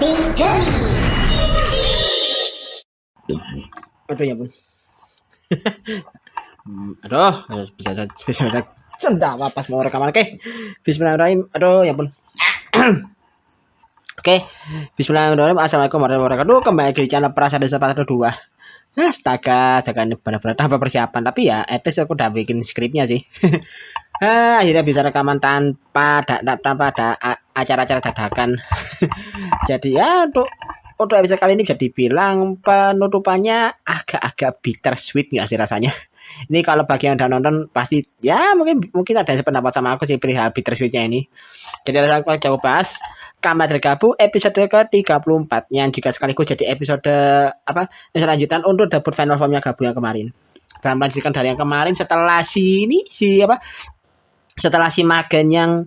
Aduh ya pun. Aduh, bisa sendawa pas mau rekaman. Oke. Bismillahirrahmanirrahim. Aduh ya pun. Oke. Bismillahirrahmanirrahim. Assalamualaikum warahmatullahi wabarakatuh. Kembali di channel Perasa Desa 402. Astaga, jangan benar-benar tanpa persiapan. Tapi ya, etes aku udah bikin skripnya sih. Akhirnya bisa rekaman tanpa ada acara-acara dadakan. Jadi ya untuk episode kali ini jadi bilang penutupannya agak-agak bitter sweet nggak sih rasanya. Ini kalau bagi yang udah nonton pasti ya mungkin ada pendapat sama aku sih perihal bitter sweetnya ini. Jadi langsung aku coba bahas Kamar Tergabu episode ke-34 yang juga sekaligus jadi episode lanjutan untuk debut final formnya Gabu yang kemarin. Dan melanjutkan dari yang kemarin setelah setelah si Magen yang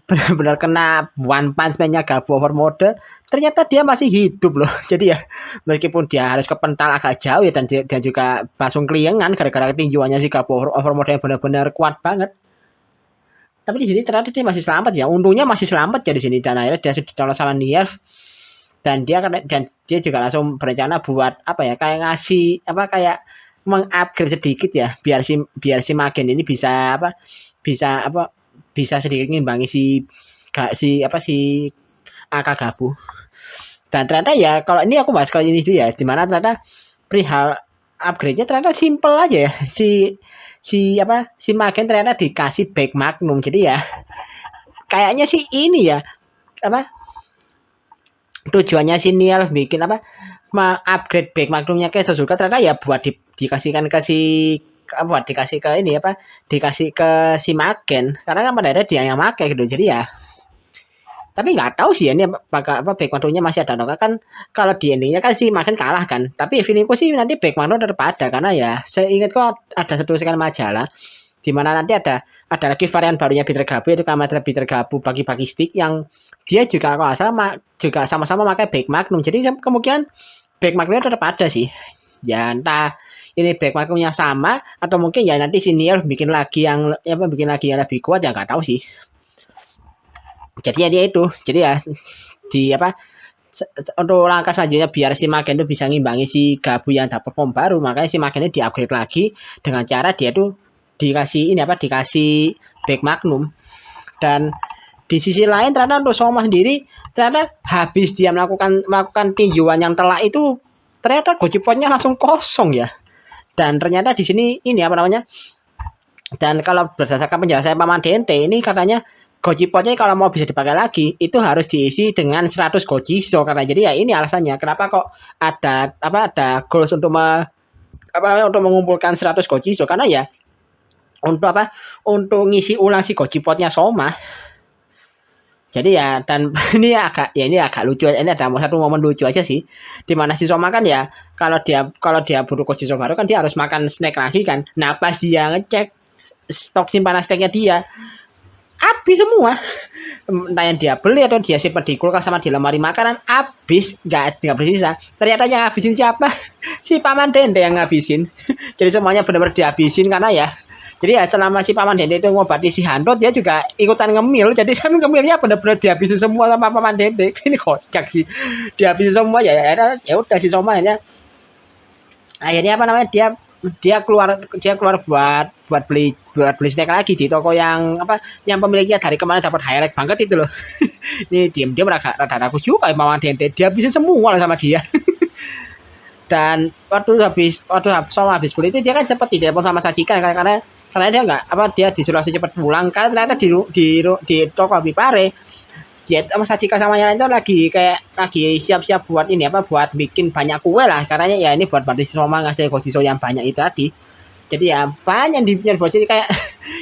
benar-benar kena One Punch Man-nya Gabu over mode, ternyata dia masih hidup loh. Jadi ya meskipun dia harus kepental agak jauh ya dan dia juga langsung keliengan gara-gara tinjuannya si Gabu over mode yang benar-benar kuat banget. Tapi di sini ternyata dia masih selamat ya. Untungnya masih selamat ya di sini dan akhirnya dia ditolong sama Nier dan dia juga langsung berencana buat kayak ngasih kayak mengupgrade sedikit ya biar si Magen ini bisa sedikit ngimbangi si Akagabu. Dan ternyata ya kalau ini aku bahas kali ini dulu ya dimana ternyata perihal upgrade-nya ternyata simple aja ya si Magen ternyata dikasih back magnum. Jadi ya kayaknya sih ini ya tujuannya si Niel bikin upgrade back magnumnya ke Suzuka ternyata ya buat dikasihkan ke dikasih ke si Magen karena kan pada akhirnya dia yang pakai gitu. Jadi ya tapi nggak tahu sih ya, ini back magnumnya masih ada atau kan. Kalau di endingnya kan si Magen kalah kan, tapi feelingku sih nanti back magnum tetap ada karena ya seingatku ada satu sekian majalah di mana nanti ada lagi varian barunya Bitter Gabu yaitu Kamar Bitter Gabu bagi-bagi stick yang dia juga kalau salah juga sama-sama pakai back magnum. Jadi kemungkinan back magnumnya tetap ada sih ya, entah ini back magnumnya sama atau mungkin ya nanti si Nier bikin lagi yang lebih kuat ya nggak tahu sih. Jadi ya dia itu. Jadi ya untuk langkah selanjutnya biar si Magen itu bisa ngimbangi si Gabu yang dapat form baru, makanya si Magen ini di-upgrade lagi dengan cara dia tuh dikasih back magnum. Dan di sisi lain ternyata untuk Soma sendiri ternyata habis dia melakukan tinjuan yang telak itu ternyata gojipotnya langsung kosong ya. Dan ternyata di sini dan kalau berdasarkan penjelasan Paman Dente ini katanya gojipotnya kalau mau bisa dipakai lagi itu harus diisi dengan 100 gojiso karena jadi ya ini alasannya kenapa kok ada goals untuk untuk mengumpulkan 100 gojiso karena ya untuk ngisi ulang si gojipotnya Soma. Jadi ya dan ini agak lucu. Ini ada satu momen lucu aja sih. Dimana si Soma kan ya kalau dia butuh gojiso baru kan dia harus makan snack lagi kan. Nah pas dia ngecek stok simpanan snacknya dia habis semua, entah yang dia beli atau dia simpan di kulkas sama di lemari makanan habis nggak bersisa. Ternyata yang habisin siapa? Si Paman Dente yang ngabisin. Jadi semuanya benar-benar dihabisin karena ya jadi ya selama si Paman Dente itu ngobati si Handot dia juga ikutan ngemil. Jadi kan ngemilnya benar-benar dihabisin semua sama Paman Dente. Ini kocak sih, dihabisin semua ya udah si Soma ya akhirnya dia keluar buat beli snack lagi di toko yang pemiliknya dari kemarin dapat highlight banget itu loh. Ini dia agak rada ragu juga Paman Dente dia bisa semua lah sama dia. Dan waktu Soma habis beli itu dia kan cepat ditelepon sama Sachika karena dia dia disuruh cepat pulang karena ternyata di toko Bipare dia sama Sachika sama yang lain itu lagi siap-siap buat buat bikin banyak kue lah karena ya ini buat bantu Soma ngasih gojiso yang banyak itu tadi. Jadi ya banyak dibuat jadi kayak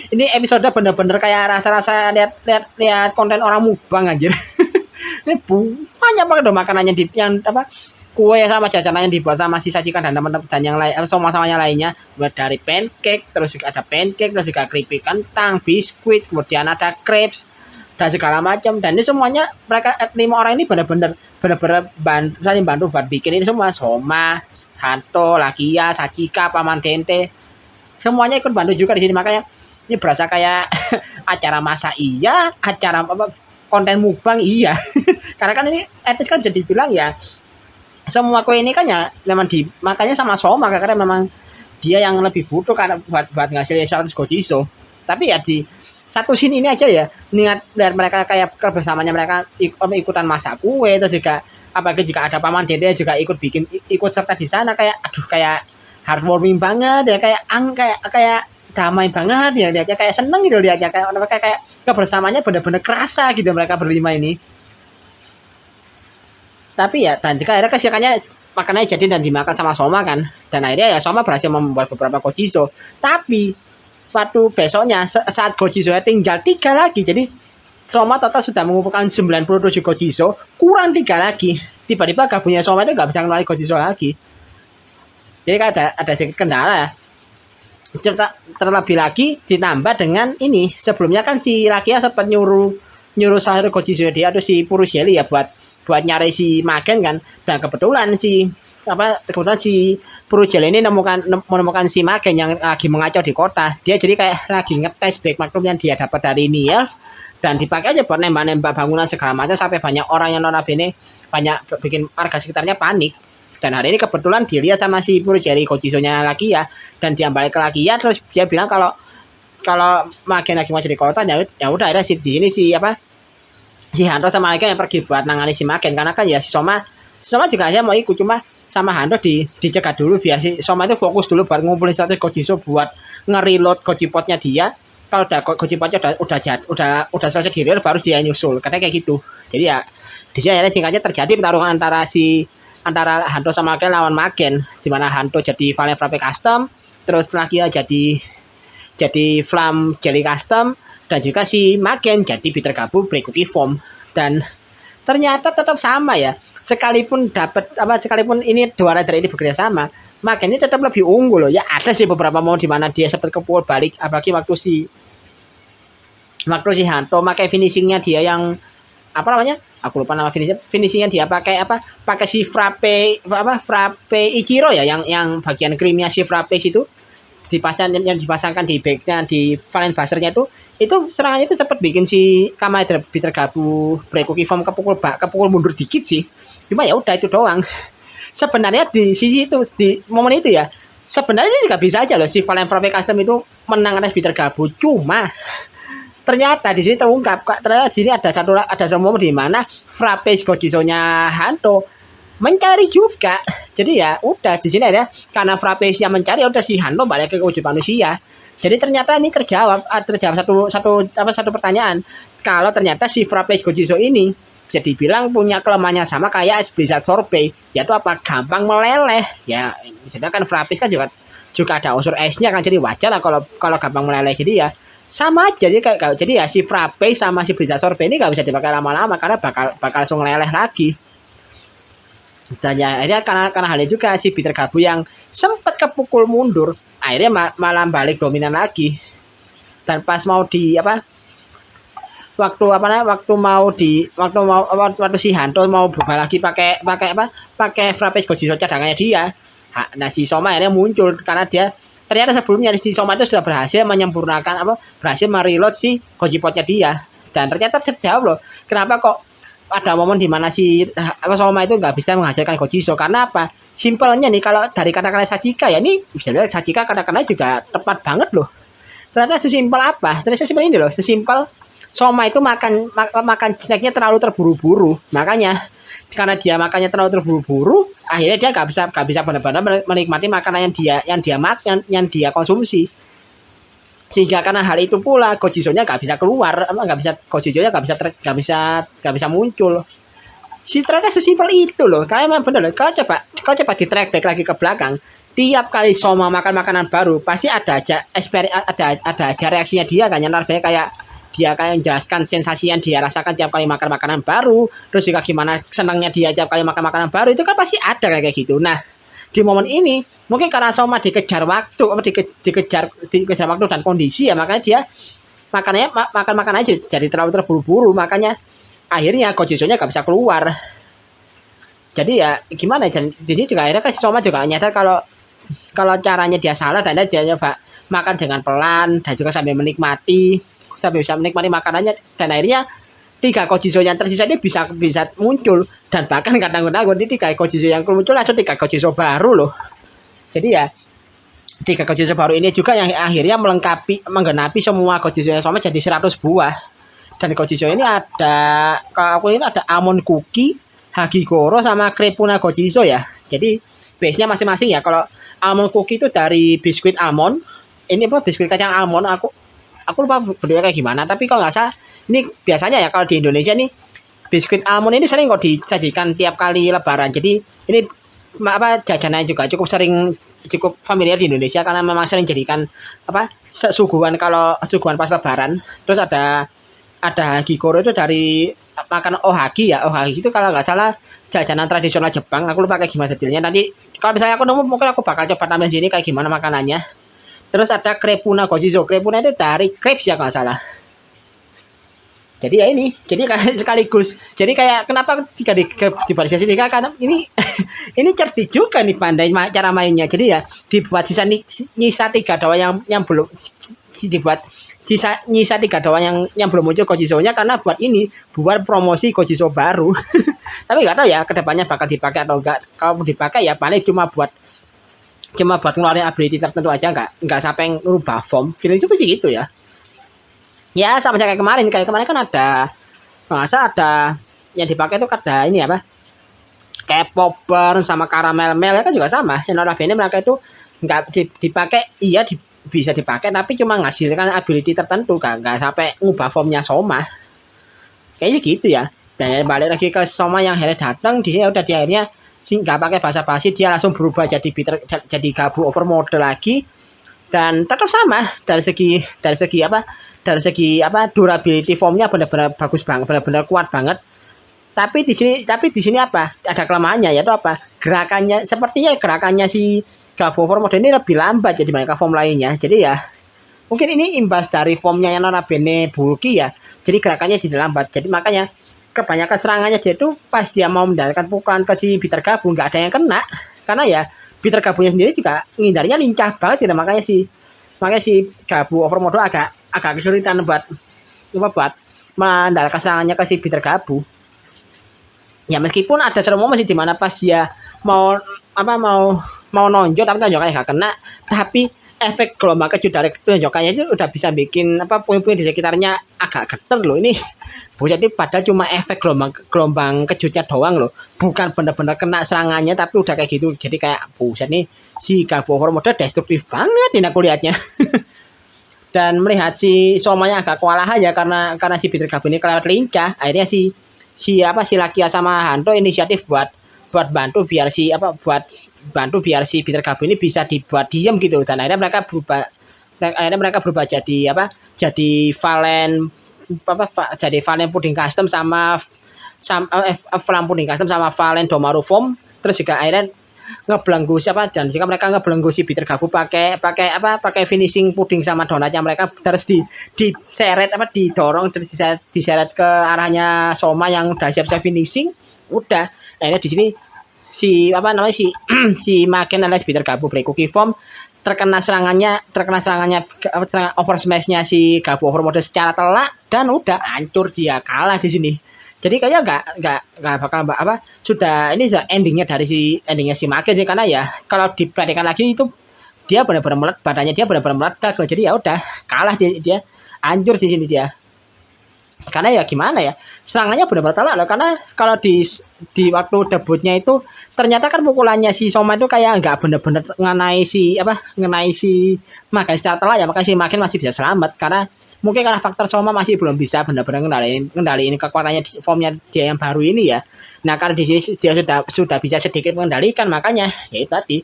ini episode bener-bener kayak rasa-rasa lihat konten orang mukbang anjir. Ini banyak banget dong makanannya kue sama jajanan yang dibuat sama si Sachika dan teman-teman dan yang lain sama yang lainnya buat dari pancake terus juga ada pancake terus juga keripik kentang biskuit kemudian ada crepes dan segala macam dan ini semuanya mereka 5 orang ini benar-benar saling bantu buat bikin ini semua. Soma, Hanto, Lakia, Sachika, Paman Dente semuanya ikut bantu juga di sini makanya ini berasa kayak acara masa acara konten mukbang iya. Karena kan ini etis kan jadi bilang ya semua kue ini kan ya memang makanya sama Soma karena memang dia yang lebih butuh karena buat ngasilin 100 gojiso. Tapi ya di satu sini ini aja ya niat lihat mereka kayak kebersamanya mereka ikutan masak kue terus juga apalagi jika ada paman dede juga ikut serta di sana kayak aduh kayak heartwarming banget ya kayak kayak damai banget ya lihatnya kayak seneng gitu lihatnya kayak mereka kayak kebersamaannya benar-benar kerasa gitu mereka berlima ini. Tapi ya dan jika akhirnya kesiakannya makanannya jadi dan dimakan sama Soma kan dan akhirnya ya Soma berhasil membuat beberapa gojiso tapi waktu besoknya saat gojiso tinggal 3 lagi jadi Soma total sudah mengumpulkan 97 gojiso kurang 3 lagi tiba-tiba gabungnya Soma itu nggak bisa ngeluarin gojiso lagi jadi kan ada sedikit kendala ya terlebih lagi ditambah dengan ini sebelumnya kan si Rakia sempat nyuruh salah satu gojiso dia atau si Purusheli ya buat nyari si Magen kan dan kebetulan si Purusheli ini menemukan si Magen yang lagi mengacau di kota dia jadi kayak lagi ngetes Black Magnum yang dia dapat dari Nielf dan dipakai aja buat nembak-nembak bangunan segala macam sampai banyak orang yang notabene banyak bikin warga sekitarnya panik dan hari ini kebetulan dilihat sama si Purusheli gojisonya lagi ya dan dia balik ke lagi ya terus dia bilang kalau Magen lagi mau jadi kota ya udah ada di sini si Hanto sama Aika yang pergi buat nangani si Magen karena kan ya si Soma juga aja mau ikut cuma sama Hanto dicegat dulu biar si Soma itu fokus dulu buat ngumpulin 100 gojiso buat nge-reload gojipotnya dia kalau udah gojipotnya udah selesai di reload baru dia nyusul karena kayak gitu jadi ya di sini akhirnya singkatnya terjadi pertarungan antara Hanto sama Magen lawan Magen di mana Hanto jadi Valen Frappe custom terus lagi ya jadi Flam Jelly custom dan juga si Magen jadi Bitter Gabu Break Cookie Form dan ternyata tetap sama ya sekalipun ini dua rider ini bekerja sama Magen ini tetap lebih unggul loh ya ada sih beberapa momen di mana dia sempat kepukul balik apalagi waktu si Hanto pakai finishingnya dia yang aku lupa nama finishingnya dia pakai si Frappe Ichiro ya yang bagian krimnya si Frappe itu yang dipasangkan di backnya di Valen Buzzernya itu serangannya itu cepat bikin si Kamen Rider Bitter Gabu Break Cookie Form kepukul mundur dikit sih cuma ya udah itu doang sebenarnya di sisi itu di momen itu ya sebenarnya ini juga bisa aja loh si Valen Frappe Custom itu menang atas Bitter Gabu cuma ternyata di sini terungkap ternyata di sini ada satu momen di mana Frappe gojisonya Hanto mencari juga jadi ya udah di sini ya karena Frappe yang mencari udah si Hanto balik ke wujud manusia jadi ternyata ini terjawab satu pertanyaan kalau ternyata si Frappe gojiso ini jadi bilang punya kelemahannya sama kayak Blizzard Sorbet yaitu gampang meleleh ya misalnya kan Frappe kan juga ada unsur esnya kan jadi wajar lah kalau gampang meleleh jadi ya sama aja jadi ya si Frappe sama si Blizzard Sorbet ini gak bisa dipakai lama-lama karena bakal langsung meleleh lagi dan ya akhirnya karena hal itu juga si Bitter Gabu yang sempat kepukul mundur akhirnya malah balik dominan lagi dan pas mau waktu si Hanto mau berubah lagi pakai Frappe gojiso cadangannya dia nah si Soma akhirnya muncul karena dia ternyata sebelumnya si Soma itu sudah berhasil menyempurnakan berhasil mereload si gojipotnya dia dan ternyata terjawab loh kenapa kok ada momen di mana si Soma itu nggak bisa menghasilkan gojiso karena apa? Simpelnya nih kalau dari kata-kata Sachika ya ini bisa lihat Sachika kata-katanya juga tepat banget loh. Ternyata sesimpel apa? Ternyata sesimpel ini loh, sesimpel Soma itu makan snacknya terlalu terburu-buru. Makanya karena dia makannya terlalu terburu-buru, akhirnya dia nggak bisa benar-benar menikmati makanan yang dia konsumsi. Sehingga karena hal itu pula gojisonya nggak bisa keluar, gojisonya nggak bisa muncul. Ternyata sesimpel itu loh. Kalian memang bener loh. Kalau coba di track back lagi ke belakang, tiap kali Soma makan makanan baru pasti ada aja reaksinya dia kan yang kayak dia kayak menjelaskan sensasi yang dia rasakan tiap kali makan makanan baru, terus juga gimana senangnya dia tiap kali makan makanan baru itu kan pasti ada kayak gitu. Nah di momen ini mungkin karena Soma dikejar waktu dan kondisi ya makanya dia makan aja jadi terlalu terburu-buru makanya akhirnya gojisonya gak bisa keluar jadi ya gimana dan di sini juga akhirnya kan Soma juga nyadar kalau caranya dia salah dan dia nyoba makan dengan pelan dan juga sambil bisa menikmati makanannya dan akhirnya tiga Kojizo yang tersisa ini bisa bisa muncul, dan bahkan kadang-kadang di tiga Kojizo yang muncul langsung tiga Kojizo baru loh. Jadi ya tiga Kojizo baru ini juga yang akhirnya menggenapi semua Kojizo yang sama jadi 100 buah. Dan Kojizo ini ada, kalau aku ini ada Almond Cookie, Hagigoro sama Krepuna Kojizo ya. Jadi base-nya masing-masing ya. Kalau Almond Cookie itu dari biskuit almond, ini apa biskuit kacang almond, aku lupa bentuknya kayak gimana, tapi kalau nggak salah ini biasanya ya kalau di Indonesia nih biskuit almond ini sering kok disajikan tiap kali lebaran. Jadi ini apa jajanan juga cukup familiar di Indonesia karena memang sering jadikan apa suguhan kalau suguhan pas lebaran. Terus ada Hagigoro itu dari makan ohagi ya. Ohagi itu kalau nggak salah jajanan tradisional Jepang. Aku lupa kayak gimana detailnya. Nanti kalau misalnya aku nemu mungkin aku bakal coba tampil sini kayak gimana makanannya. Terus ada Krepuna Kojizo. Krepuna itu dari crepes ya kalau nggak salah. Jadi ya ini, jadi kayak sekaligus. Jadi kayak kenapa jika di baris sini karena ini ini cerdik juga nih pandai cara mainnya. Jadi ya dibuat nyisa 3 doang yang belum dibuat nyisa 3 doang yang belum muncul Kojizo-nya karena buat promosi Kojizo baru. Tapi nggak tahu ya kedepannya bakal dipakai atau enggak. Kalau dipakai ya paling cuma buat ngeluarin ability tertentu aja, nggak sampai ngerubah form. Feeling juga sih gitu ya. Ya sama kayak kemarin kan ada masa ada yang dipakai itu ada ini apa kayak popcorn sama karamel mel kan juga sama. Yang notabene mereka itu nggak dipakai, iya bisa dipakai tapi cuma ngasilkan ability tertentu, nggak sampai ngubah formnya Soma kayaknya gitu ya. Dan balik lagi ke Soma yang akhirnya datang, dia udah di akhirnya nggak pakai basa-basi, dia langsung berubah jadi Gabu overmode lagi, dan tetap sama dari segi apa durability formnya benar-benar bagus banget, benar-benar kuat banget. Tapi di sini apa ada kelemahannya, yaitu apa sepertinya gerakannya si Gabu overmode ini lebih lambat jadi mereka form lainnya. Jadi ya mungkin ini imbas dari formnya yang notabene bulky ya, jadi gerakannya jadi lambat. Jadi makanya kebanyakan serangannya dia itu pas dia mau mendapatkan pukulan ke si Bitter Gabu nggak ada yang kena, karena ya Bitter Gabunya sendiri juga ngindarinya lincah banget ya. Makanya si Gabu overmode agak kesulitan buat mendapatkan serangannya ke si Bitter Gabu. Ya meskipun ada satu momen di mana pas dia mau nonjol tapi tonjokannya gak kena, tapi efek gelombang kejut dari tonjokannya itu udah bisa bikin puing-puing di sekitarnya agak geter loh. Ini jadi padahal cuma efek gelombang kejutnya doang loh, bukan benar-benar kena serangannya, tapi udah kayak gitu. Jadi kayak buset nih si Gabu overmode destruktif banget ini aku lihatnya. Dan melihat si Somanya agak kewalahan ya karena si Bitter Gabu ini kelewat lincah, akhirnya si Lakia sama Hanto inisiatif buat bantu biar si Bitter Gabu ini bisa dibuat diem gitu. Dan akhirnya mereka berubah jadi Valen puding custom sama Flam puding custom sama Valen Domaru form. Terus juga akhirnya ngebelenggu dan juga mereka ngebelenggu si Bitter Gabu pakai finishing puding sama donatnya mereka, terus diseret didorong terus diseret ke arahnya Soma yang udah siap-siap finishing. Udah akhirnya di sini si Maken alias Bitter Gabu break cookie form terkena serangan over smash-nya si Gabu overmode secara telak, dan udah hancur, dia kalah di sini. Jadi kayaknya nggak bakal sudah endingnya si Maken sih, karena ya kalau diperhatikan lagi itu dia benar-benar badannya dia benar-benar meledak loh. Jadi ya udah kalah dia hancur di sini dia. Karena ya gimana ya, serangannya benar-benar telak loh, karena kalau di waktu debutnya itu ternyata kan pukulannya si Soma itu kayak nggak benar-benar ngenai si Maken secara telak ya, makanya si Maken masih bisa selamat karena faktor Soma masih belum bisa benar-benar ngendaliin kekuatannya formnya dia yang baru ini ya. Nah karena di sini dia sudah bisa sedikit mengendalikan, makanya ya itu tadi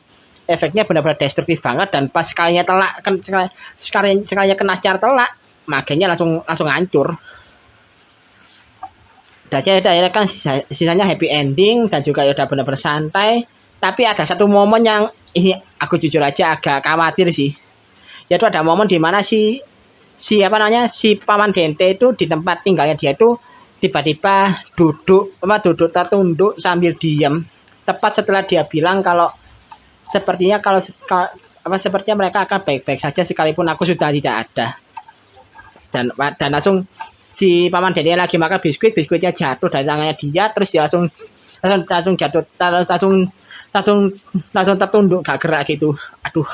efeknya benar-benar destruktif banget. Dan pas sekalinya kena secara telak, Magennya langsung hancur. Dan akhirnya kan sisanya happy ending dan juga udah benar-benar santai. Tapi ada satu momen yang ini aku jujur aja agak khawatir sih, yaitu ada momen di mana si Paman Gente itu di tempat tinggalnya dia itu tiba-tiba duduk tertunduk sambil diam, tepat setelah dia bilang kalau sepertinya mereka akan baik-baik saja sekalipun aku sudah tidak ada. Dan langsung si paman Dede lagi makan biskuitnya jatuh dari tangannya dia, terus dia langsung jatuh, langsung tertunduk gak gerak gitu. Aduh,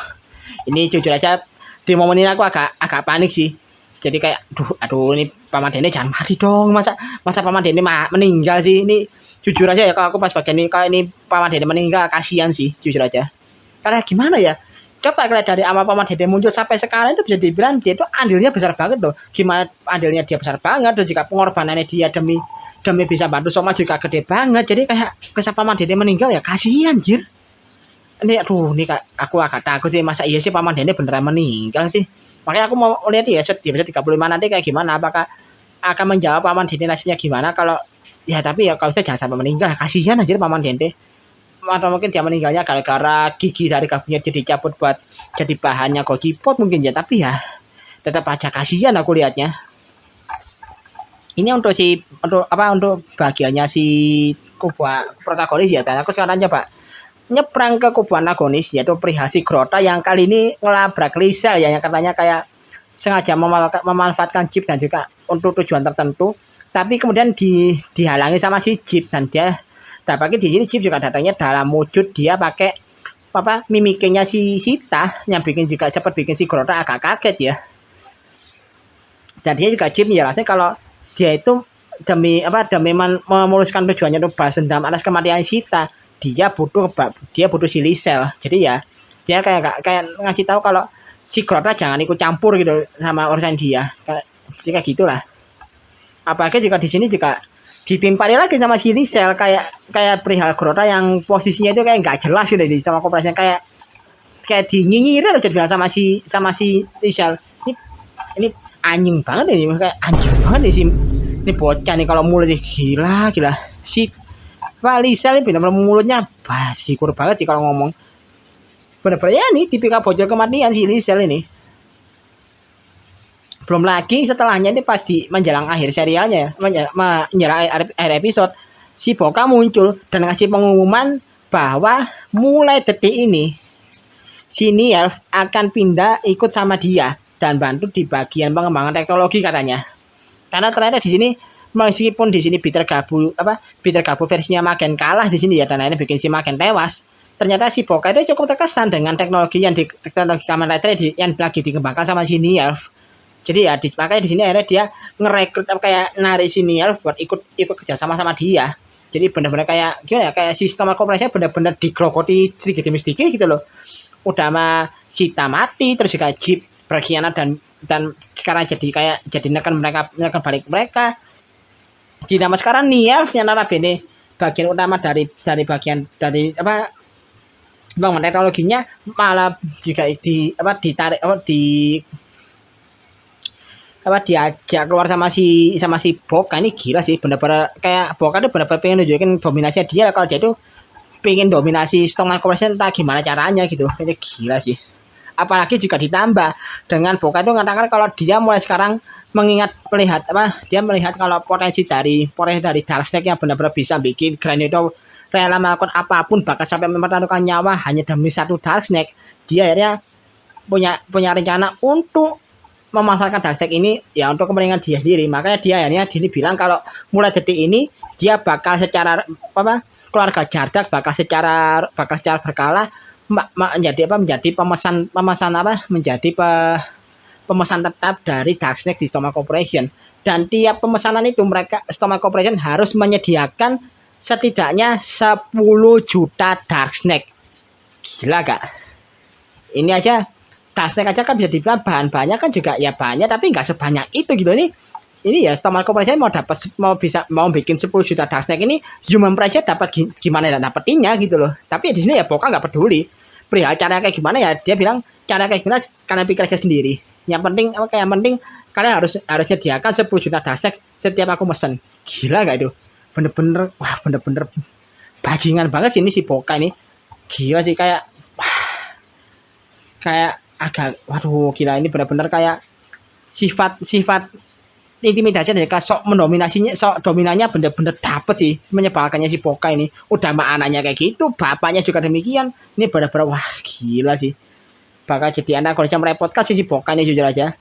ini jujur aja di momen ini aku agak panik sih. Jadi kayak aduh ini paman Dene jangan mati dong, masa paman Dene meninggal sih. Ini jujur aja ya, kalau aku pas bagian ini, kalau ini paman Dene meninggal kasihan sih jujur aja. Karena gimana ya, coba kalian dari awal paman Dede muncul sampai sekarang itu bisa dibilang dia itu andilnya besar banget loh. Gimana andilnya dia besar banget, dan jika pengorbanannya dia demi bisa bantu Soma juga gede banget. Jadi kayak kesan paman Dede meninggal ya kasihan anjir. Ini aduh, ini aku agak takut sih, masa iya sih paman Dede beneran meninggal sih. Makanya aku mau lihat ya di episode 35 nanti kayak gimana, apakah akan menjawab paman Dede nasibnya gimana. Kalau ya tapi ya kalau bisa jangan sampai meninggal, kasihan anjir paman Dede. Atau mungkin dia meninggalnya gara-gara gigi dari kakinya jadi dicabut buat jadi bahannya Gojipot mungkin ya, tapi ya tetap aja kasihan aku lihatnya. Ini untuk bagiannya si kubu protagonis ya, dan aku sekarang coba nyebrang ke kubu antagonis, yaitu perihal si Grota yang kali ini ngelabrak Lisa ya, yang katanya kayak sengaja memanfaatkan Jeep dan juga untuk tujuan tertentu, tapi kemudian dihalangi sama si Jeep, dan dia tapi di sini Jeep juga datangnya dalam wujud dia pakai mimiknya si Sita, yang juga cepat bikin si Grota agak kaget ya. Dan dia juga Jeep menjelaskan kalau dia itu demi memuluskan tujuannya untuk balas dendam atas kematian Sita, dia butuh si Lisel. Jadi ya dia kayak ngasih tahu kalau si Grota jangan ikut campur gitu sama urusan dia. Jadi kayak gitulah. Apalagi jika di sini juga ditimpali lagi sama si Lisel, kayak perihal Grota yang posisinya itu kayak nggak jelas gitu sama koperasinya, kayak dinyinyir aja bilang sama si Lisel. Ini anjing banget ini, kayak anjing banget nih ini bocah nih kalau mulut gila si Lisel ini benar-benar mulutnya basikur banget sih kalau ngomong. Bener-bener ya nih tipikal bocah kematian si Lisel ini. Belum lagi setelahnya ini pasti menjelang akhir serialnya, menjelang akhir episode, si Boka muncul dan ngasih pengumuman bahwa mulai detik ini si Nielf akan pindah ikut sama dia dan bantu di bagian pengembangan teknologi katanya. Karena ternyata di sini meskipun di sini Peter Gabu versinya Magen kalah di sini ya, dan akhirnya bikin si Magen tewas. Ternyata si Boka itu cukup terkesan dengan teknologi Kamen Rider yang lagi dikembangkan sama si Nielf. Jadi ya makanya di sini akhirnya dia ngerekrut kayak narik si Nielf buat ikut kerja sama dia. Jadi benar-benar kayak gimana ya, kayak sistem operasinya benar-benar digrogoti sedikit demi sedikit gitu loh. Udah mah Sita mati, terus juga Jeep berkhianat dan sekarang jadi nekan balik mereka. Di nama sekarang Nielf yang notabene bagian utama dari bagian dari bangun teknologinya malah juga ditarik diajak keluar sama si Boka. Ini gila sih, bener-bener kayak Boka tuh bener-bener pengen nunjukin dominasinya dia, kalau dia tuh pengen dominasi Stoneman Corporation entah gimana caranya gitu. Ini gila sih. Apalagi juga ditambah dengan Boka itu mengatakan kalau dia mulai sekarang dia melihat kalau potensi dari Darksnake yang benar-benar bisa bikin Granito rela melakukan apapun, bahkan sampai mempertaruhkan nyawa hanya demi satu Darksnake. Dia akhirnya punya rencana untuk memanfaatkan Darksnake ini ya untuk kepentingan dia sendiri. Makanya dia akhirnya bilang kalau mulai detik ini dia bakal secara keluarga Jardak bakal secara berkala menjadi pemesan tetap dari Darksnake di Stoneman Corporation. Dan tiap pemesanan itu Stoneman Corporation harus menyediakan setidaknya 10 juta Darksnake. Gila gak? Ini aja Darksnake aja kan bisa dibilang bahan-bahannya kan juga ya banyak, tapi nggak sebanyak itu gitu. Ini ya Stoneman Corporation mau bikin 10 juta Darksnake ini, human price-nya dapat gimana dapetinnya gitu loh. Tapi di sini ya Boka nggak peduli perihal cara kayak gimana, ya dia bilang cara kayak gimana karena pikir aja sendiri. Yang penting kalian harus nyediakan 10 juta Darksnake setiap aku mesen. Gila gak itu? Bener-bener bajingan banget sih ini si Boka ini. Gila sih, kayak agak gila, ini benar-benar kayak sifat intimidasi dan sok mendominasinya, sok dominannya bener-bener dapet sih, menyebalkannya si Boka ini. Udah mah anaknya kayak gitu, bapaknya juga demikian. Ini bener-bener wah gila sih, bakal jadi anak kalau merepotkan si Boka ini jujur aja.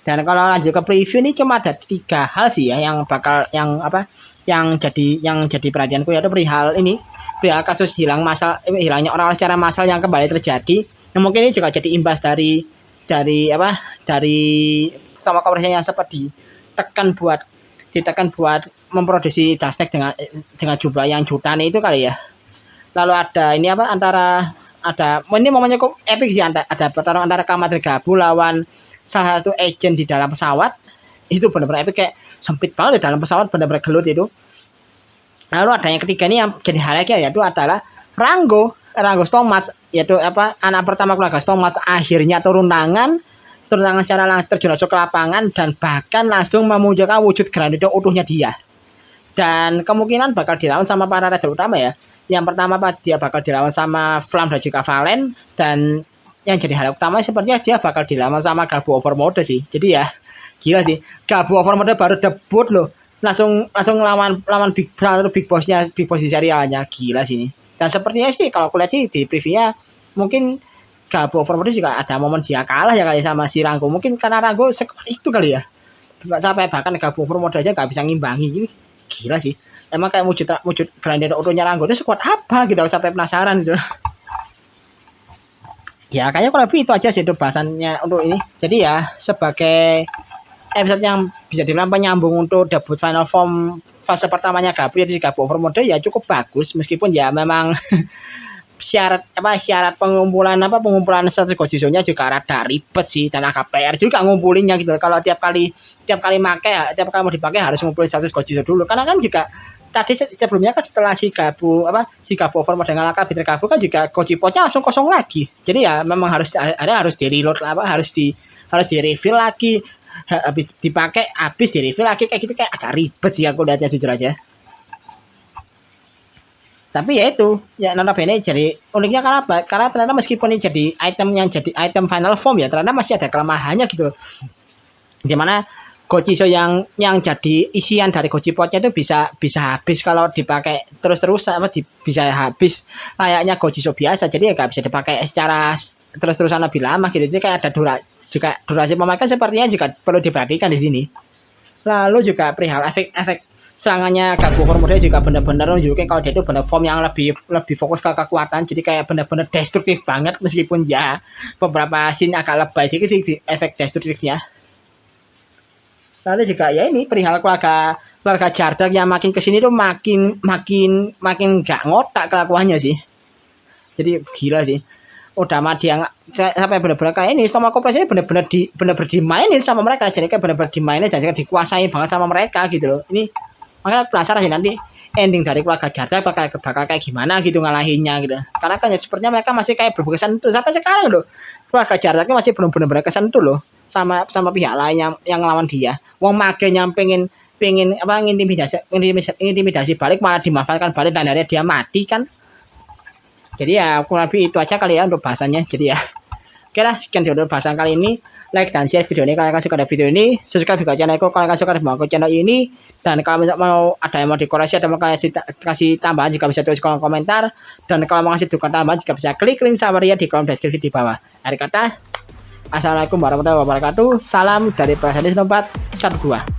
Dan kalau lanjut ke preview ini cuma ada 3 hal sih ya yang bakal yang jadi perhatianku, yaitu perihal kasus hilangnya orang secara massal yang kembali terjadi. Nah, mungkin ini juga jadi imbas dari sama komersialnya yang sempat ditekan buat memproduksi Dasnek dengan jumlah yang jutaan itu kali ya. Lalu ada ini ini momennya kok epic sih, ada pertarungan antara Kamat Gabu lawan salah satu agent di dalam pesawat. Itu benar-benar epic, kayak sempit banget di dalam pesawat, benar-benar gelut itu. Lalu ada yang ketiga ini yang jadi highlight-nya, yaitu adalah Rango Stomach, yaitu anak pertama keluarga Stomach akhirnya turun tangan secara langsung, terjun langsung ke lapangan dan bahkan langsung memunculkan wujud Grandido utuhnya dia. Dan kemungkinan bakal dilawan sama para rider utama ya. Yang pertama dia bakal dilawan sama Flam dan juga Valen, dan yang jadi hal utama sepertinya dia bakal dilawan sama Gabu Overmode sih. Jadi ya gila sih, Gabu Overmode baru debut loh, langsung lawan big boss di serialnya, gila sih ini. Dan sepertinya sih kalau aku lihat sih di previewnya mungkin Gabu Overmode juga ada momen dia kalah ya kali sama si Rango, mungkin karena Rango sekuat itu kali ya, sampai bahkan Gabu Overmode aja gak bisa ngimbangi. Ini gila sih, emang kayak wujud Grandido Utuhnya Rango itu sekuat apa gitu, sampai penasaran gitu. Ya kayaknya kalau lebih itu aja sih itu bahasannya untuk ini. Jadi ya sebagai episode yang bisa dibilang penyambung untuk debut final form fase pertamanya Gabu, jadi Gabu Overmode ya cukup bagus, meskipun ya memang syarat pengumpulan status Gojiso-nya juga rada ribet sih, dan agak PR juga ngumpulinnya gitu. Kalau tiap kali mau dipakai harus ngumpulin status Gojiso dulu, karena kan juga tadi sebelumnya kan setelah si Gabu Overmode ngalahkan Peter Gabu kan juga Gojipotnya langsung kosong lagi. Jadi ya memang harus di reload harus di refill lagi, habis dipakai habis di refill lagi, kayak gitu, kayak agak ribet sih aku lihatnya jujur aja. Tapi ya itu ya notabene jadi uniknya karena ternyata meskipun ini jadi item final form ya, ternyata masih ada kelemahannya gitu, dimana Gojiso yang jadi isian dari Gojipotnya itu bisa habis kalau dipakai terus-terusan, bisa habis layaknya Gojiso biasa. Jadi ya nggak bisa dipakai secara terus-terusan lebih lama gitu. Jadi kayak ada durasi pemakaian sepertinya juga perlu diperhatikan di sini. Lalu juga perihal efek serangannya Gabu Overmode juga benar-benar nunjukin kalau dia itu benar form yang lebih fokus ke kekuatan. Jadi kayak benar-benar destruktif banget, meskipun ya beberapa scene agak lebay dikit sih efek destruktifnya. Lalu juga ya ini perihal keluarga Jardak yang makin kesini tuh makin gak ngotak kelakuannya sih. Jadi gila sih. Udah mah dia sampai benar-benar kayak ini sama Kopresi benar-benar dimainin sama mereka. Jadi kayak benar-benar dimainin dan dikuasai banget sama mereka gitu loh. Ini makanya penasaran sih nanti ending dari keluarga Jardak bakal kayak gimana gitu ngalahinnya gitu. Karena kan ya sepertinya mereka masih kayak berkesan tuh sampai sekarang loh. Keluarga Jardaknya masih belum benar-benar kesan tuh loh sama pihak lain yang ngelawan dia. Wong magenya pengen intimidasi balik, malah dimanfaatkan balik dan akhirnya dia mati kan. Jadi ya kurang lebih itu aja kali ya untuk bahasannya. Jadi ya oke lah, sekian untuk bahasan kali ini. Like dan share video ini kalau kalian suka video ini, subscribe juga channelku kalau kalian suka dengan channel ini. Dan kalau mau ada yang mau dikoreksi atau mau kasih tambahan juga bisa tulis kolom komentar. Dan kalau mau kasih dukungan tambahan juga bisa klik link summary di kolom deskripsi di bawah. Akhir kata, assalamualaikum warahmatullahi wabarakatuh. Salam dari Prasadis Nompat 12.